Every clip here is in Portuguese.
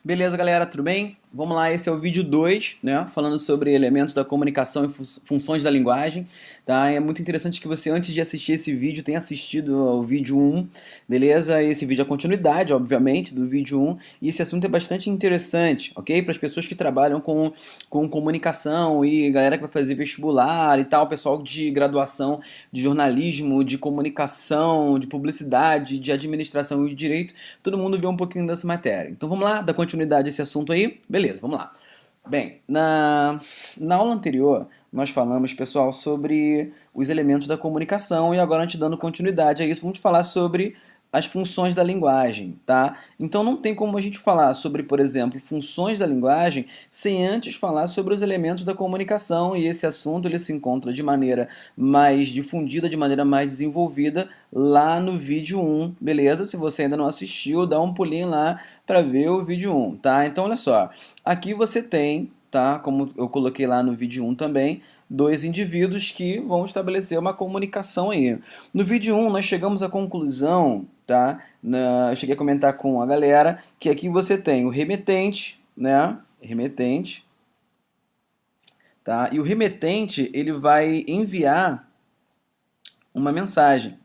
Beleza, galera, tudo bem? Vamos lá, esse é o vídeo 2, né? Falando sobre elementos da comunicação e funções da linguagem, tá? É muito interessante que você, antes de assistir esse vídeo, tenha assistido ao vídeo 1, beleza? Esse vídeo é a continuidade, obviamente, do vídeo 1, e esse assunto é bastante interessante, ok? Para as pessoas que trabalham com comunicação e galera que vai fazer vestibular e tal, pessoal de graduação de jornalismo, de comunicação, de publicidade, de administração e de direito, todo mundo vê um pouquinho dessa matéria. Então vamos lá, dar continuidade a esse assunto aí? Beleza, vamos lá. Bem, na aula anterior nós falamos, pessoal, sobre os elementos da comunicação e agora, antes dando continuidade a isso, vamos falar sobre as funções da linguagem, tá? Então não tem como a gente falar sobre, por exemplo, funções da linguagem sem antes falar sobre os elementos da comunicação, e esse assunto ele se encontra de maneira mais difundida, de maneira mais desenvolvida lá no vídeo 1, beleza? Se você ainda não assistiu, dá um pulinho lá para ver o vídeo 1, tá? Então olha só, aqui você tem, tá? Como eu coloquei lá no vídeo 1 também, dois indivíduos que vão estabelecer uma comunicação aí. No vídeo 1 nós chegamos à conclusão, tá? Eu cheguei a comentar com a galera que aqui você tem o remetente, né? Remetente, tá? E o remetente ele vai enviar uma mensagem,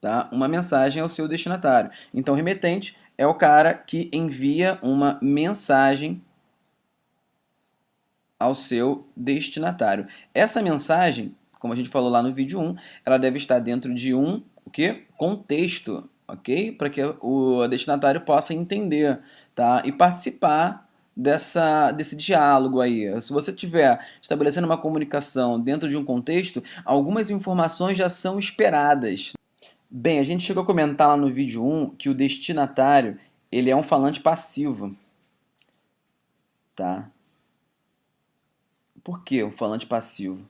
tá? Uma mensagem ao seu destinatário. Então, o remetente é o cara que envia uma mensagem ao seu destinatário. Essa mensagem, como a gente falou lá no vídeo 1, ela deve estar dentro de um o quê? Contexto, ok? Para que o destinatário possa entender, tá? E participar desse diálogo aí. Se você estiver estabelecendo uma comunicação dentro de um contexto, algumas informações já são esperadas. Bem, a gente chegou a comentar lá no vídeo 1 que o destinatário ele é um falante passivo, tá? Por que um falante passivo?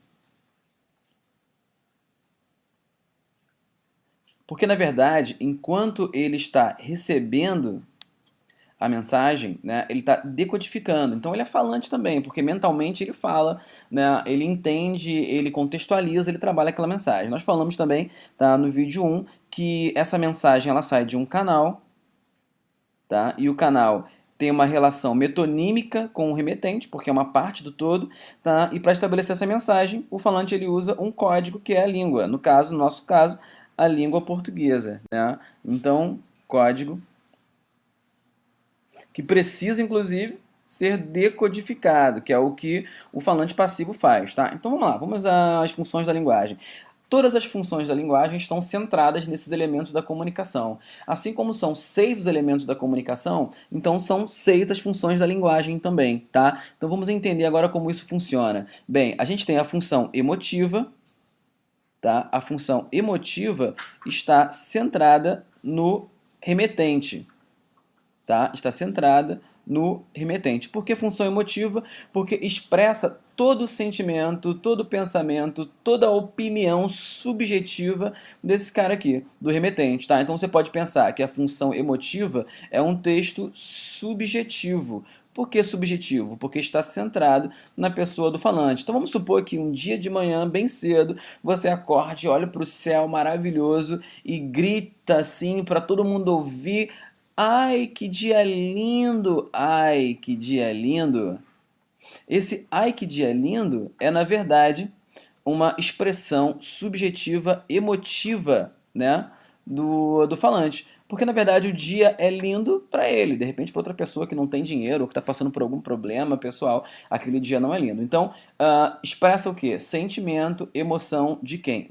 Porque, na verdade, enquanto ele está recebendo a mensagem, né, ele está decodificando. Então, ele é falante também, porque mentalmente ele fala, né, ele entende, ele contextualiza, ele trabalha aquela mensagem. Nós falamos também, tá, no vídeo 1, que essa mensagem ela sai de um canal, tá, e o canal tem uma relação metonímica com o remetente, porque é uma parte do todo, tá? E para estabelecer essa mensagem, o falante ele usa um código que é a língua. No nosso caso, a língua portuguesa, né? Então, código que precisa, inclusive, ser decodificado, que é o que o falante passivo faz, tá? Então vamos lá, vamos às funções da linguagem. Todas as funções da linguagem estão centradas nesses elementos da comunicação. Assim como são 6 os elementos da comunicação, então são 6 as funções da linguagem também, tá? Então vamos entender agora como isso funciona. Bem, a gente tem a função emotiva, tá? A função emotiva está centrada no remetente, tá? Está centrada no remetente. Por que função emotiva? Porque expressa todo o sentimento, todo o pensamento, toda a opinião subjetiva desse cara aqui, do remetente, tá? Então você pode pensar que a função emotiva é um texto subjetivo. Por que subjetivo? Porque está centrado na pessoa do falante. Então vamos supor que um dia de manhã, bem cedo, você acorde, olha para o céu maravilhoso e grita assim para todo mundo ouvir: ai, que dia lindo! Ai, que dia lindo! Esse ai, que dia lindo é, na verdade, uma expressão subjetiva emotiva, né, do falante. Porque, na verdade, o dia é lindo para ele. De repente, para outra pessoa que não tem dinheiro ou que está passando por algum problema pessoal, aquele dia não é lindo. Então, expressa o quê? Sentimento, emoção de quem?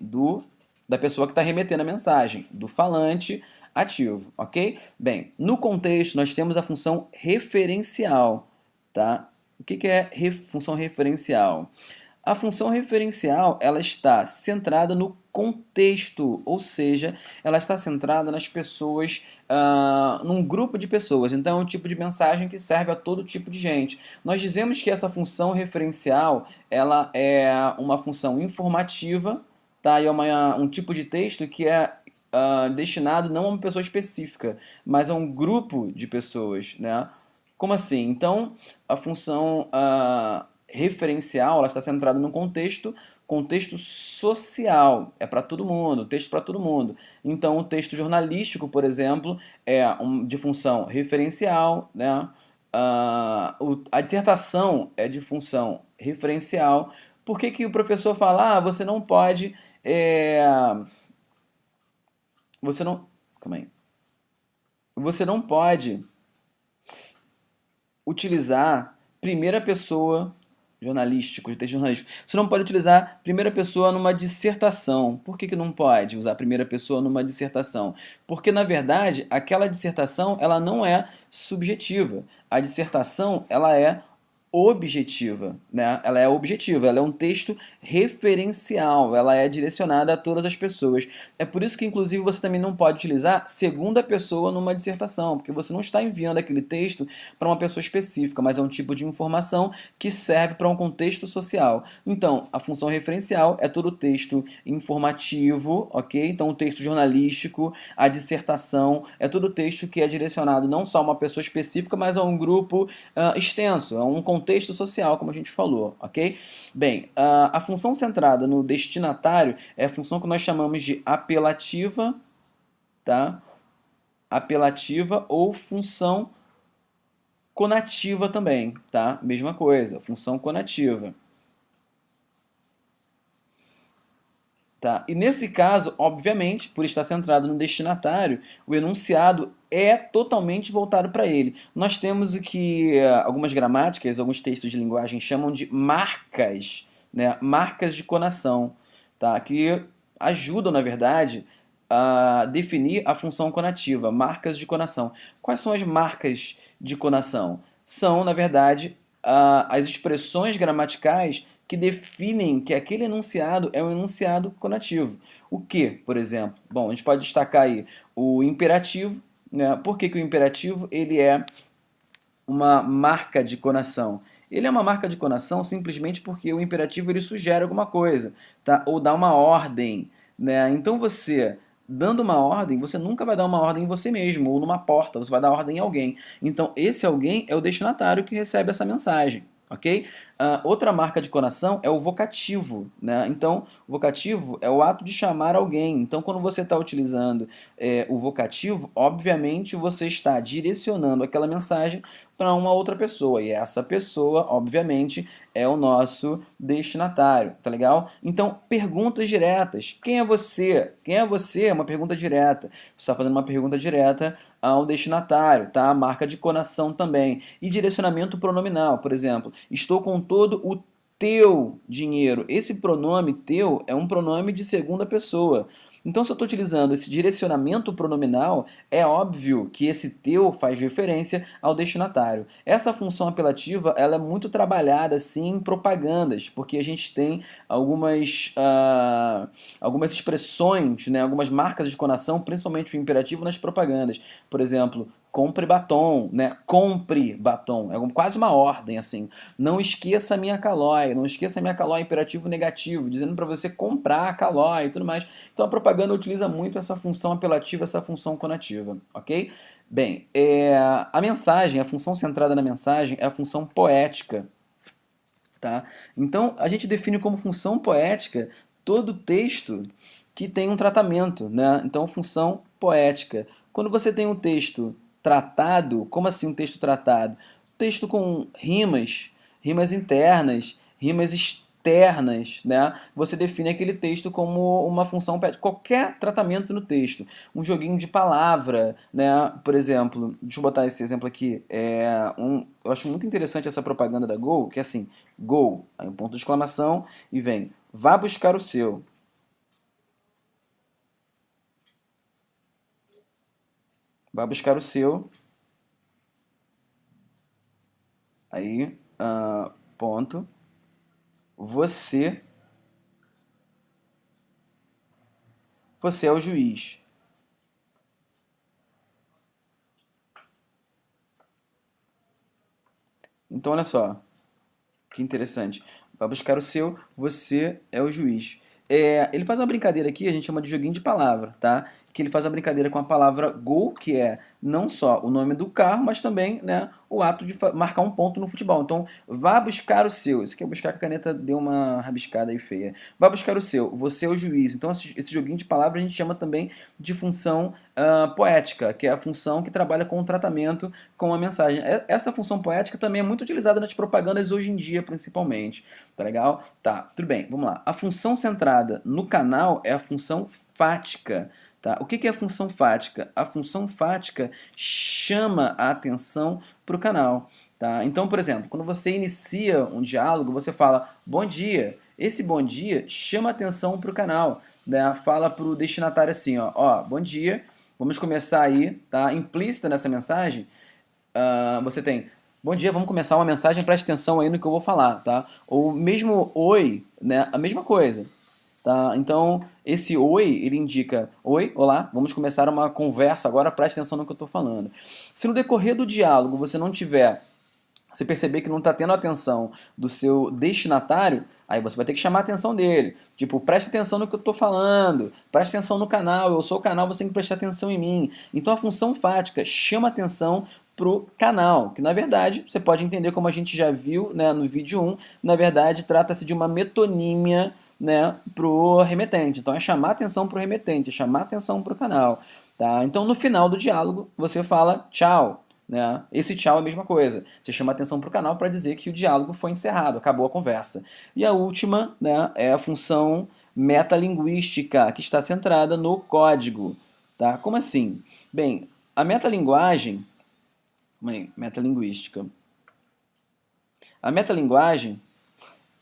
Da pessoa que está remetendo a mensagem, do falante ativo, ok? Bem, no contexto, nós temos a função referencial, tá? O que é função referencial? A função referencial ela está centrada no contexto, ou seja, ela está centrada nas pessoas, num grupo de pessoas. Então, é um tipo de mensagem que serve a todo tipo de gente. Nós dizemos que essa função referencial ela é uma função informativa, tá? E é um tipo de texto que é destinado não a uma pessoa específica, mas a um grupo de pessoas, né? Como assim? Então, a função referencial ela está centrada no contexto contexto social, é para todo mundo, texto para todo mundo. Então, o texto jornalístico, por exemplo, é de função referencial, né? A dissertação é de função referencial. Por que que o professor fala, você não pode, é, você não, calma aí, você não pode utilizar primeira pessoa jornalístico, de texto jornalístico. Você não pode utilizar primeira pessoa numa dissertação. Por que que não pode usar primeira pessoa numa dissertação? Porque, na verdade, aquela dissertação ela não é subjetiva. A dissertação ela é objetiva, né? Ela é objetiva, ela é um texto referencial, ela é direcionada a todas as pessoas. É por isso que, inclusive, você também não pode utilizar segunda pessoa numa dissertação, porque você não está enviando aquele texto para uma pessoa específica, mas é um tipo de informação que serve para um contexto social. Então, a função referencial é todo o texto informativo, ok? Então, o texto jornalístico, a dissertação, é todo o texto que é direcionado não só a uma pessoa específica, mas a um grupo extenso, a um contexto social, como a gente falou, ok? Bem, a função centrada no destinatário é a função que nós chamamos de apelativa, tá? Apelativa ou função conativa também, tá? Mesma coisa, função conativa. Tá? E nesse caso, obviamente, por estar centrado no destinatário, o enunciado é totalmente voltado para ele. Nós temos o que algumas gramáticas, alguns textos de linguagem chamam de marcas, né? Marcas de conação, tá? Que ajudam, na verdade, a definir a função conativa, marcas de conação. Quais são as marcas de conação? São, na verdade, as expressões gramaticais que definem que aquele enunciado é um enunciado conativo. O que, por exemplo? Bom, a gente pode destacar aí o imperativo, né? Por que que o imperativo ele é uma marca de conação? Ele é uma marca de conação simplesmente porque o imperativo ele sugere alguma coisa, tá? Ou dá uma ordem, né? Então você dando uma ordem, você nunca vai dar uma ordem em você mesmo ou numa porta, você vai dar ordem em alguém. Então esse alguém é o destinatário que recebe essa mensagem. Ok? Outra marca de conação é o vocativo, né? Então, o vocativo é o ato de chamar alguém. Então, quando você está utilizando o vocativo, obviamente você está direcionando aquela mensagem para uma outra pessoa. E essa pessoa, obviamente, é o nosso destinatário, tá legal? Então, perguntas diretas. Quem é você? Quem é você? É uma pergunta direta. Você está fazendo uma pergunta direta ao destinatário, tá? Marca de conação também. E direcionamento pronominal, por exemplo, estou com todo o teu dinheiro. Esse pronome teu é um pronome de segunda pessoa. Então, se eu estou utilizando esse direcionamento pronominal, é óbvio que esse teu faz referência ao destinatário. Essa função apelativa ela é muito trabalhada assim, em propagandas, porque a gente tem algumas expressões, né, algumas marcas de conação, principalmente o imperativo, nas propagandas. Por exemplo, compre batom, né? Compre batom. É quase uma ordem, assim. Não esqueça a minha calói. Não esqueça a minha calói, imperativo negativo, dizendo para você comprar a calói e tudo mais. Então a propaganda utiliza muito essa função apelativa, essa função conativa, ok? Bem, a mensagem, a função centrada na mensagem é a função poética, tá? Então a gente define como função poética todo texto que tem um tratamento, né? Então função poética. Quando você tem um texto tratado, como assim um texto tratado? Texto com rimas, rimas internas, rimas externas, né? Você define aquele texto como uma função poética. Qualquer tratamento no texto, um joguinho de palavra, né? Por exemplo, deixa eu botar esse exemplo aqui. Eu acho muito interessante essa propaganda da Gol, que é assim, Gol, aí um ponto de exclamação e vem, vá buscar o seu. Vá buscar o seu, aí, ponto, você, você é o juiz. Então, olha só, que interessante. Vai buscar o seu, você é o juiz. Ele faz uma brincadeira aqui, a gente chama de joguinho de palavra, tá? que ele faz a brincadeira com a palavra go, que é não só o nome do carro, mas também, né, o ato de marcar um ponto no futebol. Então, vá buscar o seu. Isso aqui é buscar que a caneta deu uma rabiscada aí feia. Vá buscar o seu. Você é o juiz. Então, esse joguinho de palavras a gente chama também de função poética, que é a função que trabalha com o tratamento, com a mensagem. Essa função poética também é muito utilizada nas propagandas hoje em dia, principalmente. Tá legal? Tá, tudo bem. Vamos lá. A função centrada no canal é a função fática. Tá? O que é a função fática? A função fática chama a atenção para o canal. Tá? Então, por exemplo, quando você inicia um diálogo, você fala bom dia. Esse bom dia chama a atenção para o canal. Né? Fala para o destinatário assim, ó, bom dia, vamos começar aí, tá? Implícita nessa mensagem, você tem bom dia, vamos começar uma mensagem, preste atenção aí no que eu vou falar, tá? Ou mesmo oi, né? A mesma coisa. Tá? Então, esse oi, ele indica, oi, olá, vamos começar uma conversa agora, preste atenção no que eu estou falando. Se no decorrer do diálogo você não tiver, você perceber que não está tendo a atenção do seu destinatário, aí você vai ter que chamar a atenção dele. Tipo, preste atenção no que eu estou falando, preste atenção no canal, eu sou o canal, você tem que prestar atenção em mim. Então a função fática chama atenção pro canal, que na verdade, você pode entender como a gente já viu, né, no vídeo 1, na verdade trata-se de uma metonímia, né, pro remetente. Então é chamar atenção pro remetente, é chamar atenção pro canal. Tá? Então no final do diálogo você fala tchau. Né? Esse tchau é a mesma coisa. Você chama atenção para o canal para dizer que o diálogo foi encerrado, acabou a conversa. E a última, né, é a função metalinguística, que está centrada no código. Tá? Como assim? Bem, a metalinguagem... Metalinguística. A metalinguagem,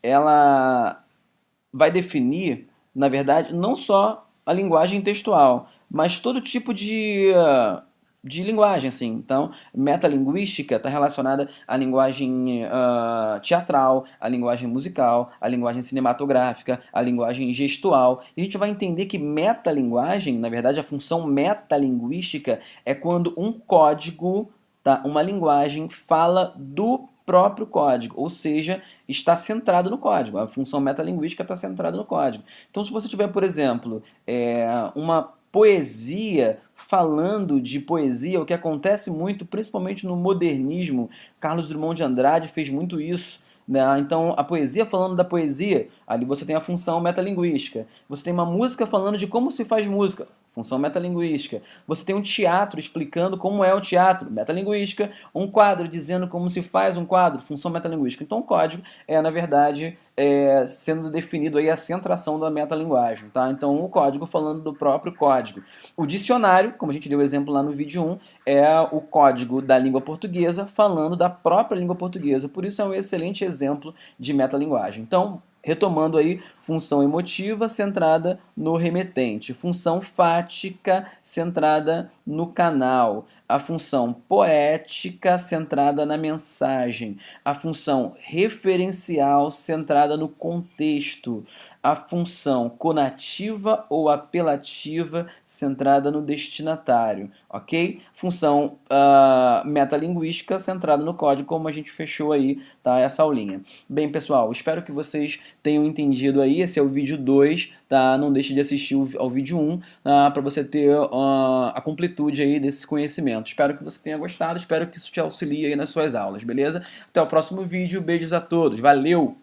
ela vai definir, na verdade, não só a linguagem textual, mas todo tipo de linguagem, assim. Então, metalinguística está relacionada à linguagem teatral, à linguagem musical, à linguagem cinematográfica, à linguagem gestual. E a gente vai entender que metalinguagem, na verdade, a função metalinguística é quando um código, tá, uma linguagem, fala do próprio código, ou seja, está centrado no código. A função metalinguística está centrada no código. Então, se você tiver, por exemplo, uma poesia falando de poesia, o que acontece muito, principalmente no modernismo, Carlos Drummond de Andrade fez muito isso, né? Então, a poesia falando da poesia, ali você tem a função metalinguística. Você tem uma música falando de como se faz música, função metalinguística. Você tem um teatro explicando como é o teatro, metalinguística. Um quadro dizendo como se faz um quadro, função metalinguística. Então o código é, na verdade, sendo definido aí a centração da metalinguagem. Tá? Então o código falando do próprio código. O dicionário, como a gente deu exemplo lá no vídeo 1, é o código da língua portuguesa falando da própria língua portuguesa. Por isso é um excelente exemplo de metalinguagem. Então, retomando aí, função emotiva centrada no remetente, função fática centrada no canal, a função poética centrada na mensagem, a função referencial centrada no contexto, a função conativa ou apelativa centrada no destinatário, ok? Função metalinguística centrada no código, como a gente fechou aí, tá? Essa aulinha. Bem, pessoal, espero que vocês tenham entendido aí. Esse é o vídeo 2, tá? Não deixe de assistir ao vídeo 1 para você ter a completude aí desse conhecimento. Espero que você tenha gostado, espero que isso te auxilie aí nas suas aulas, beleza? Até o próximo vídeo, beijos a todos, valeu!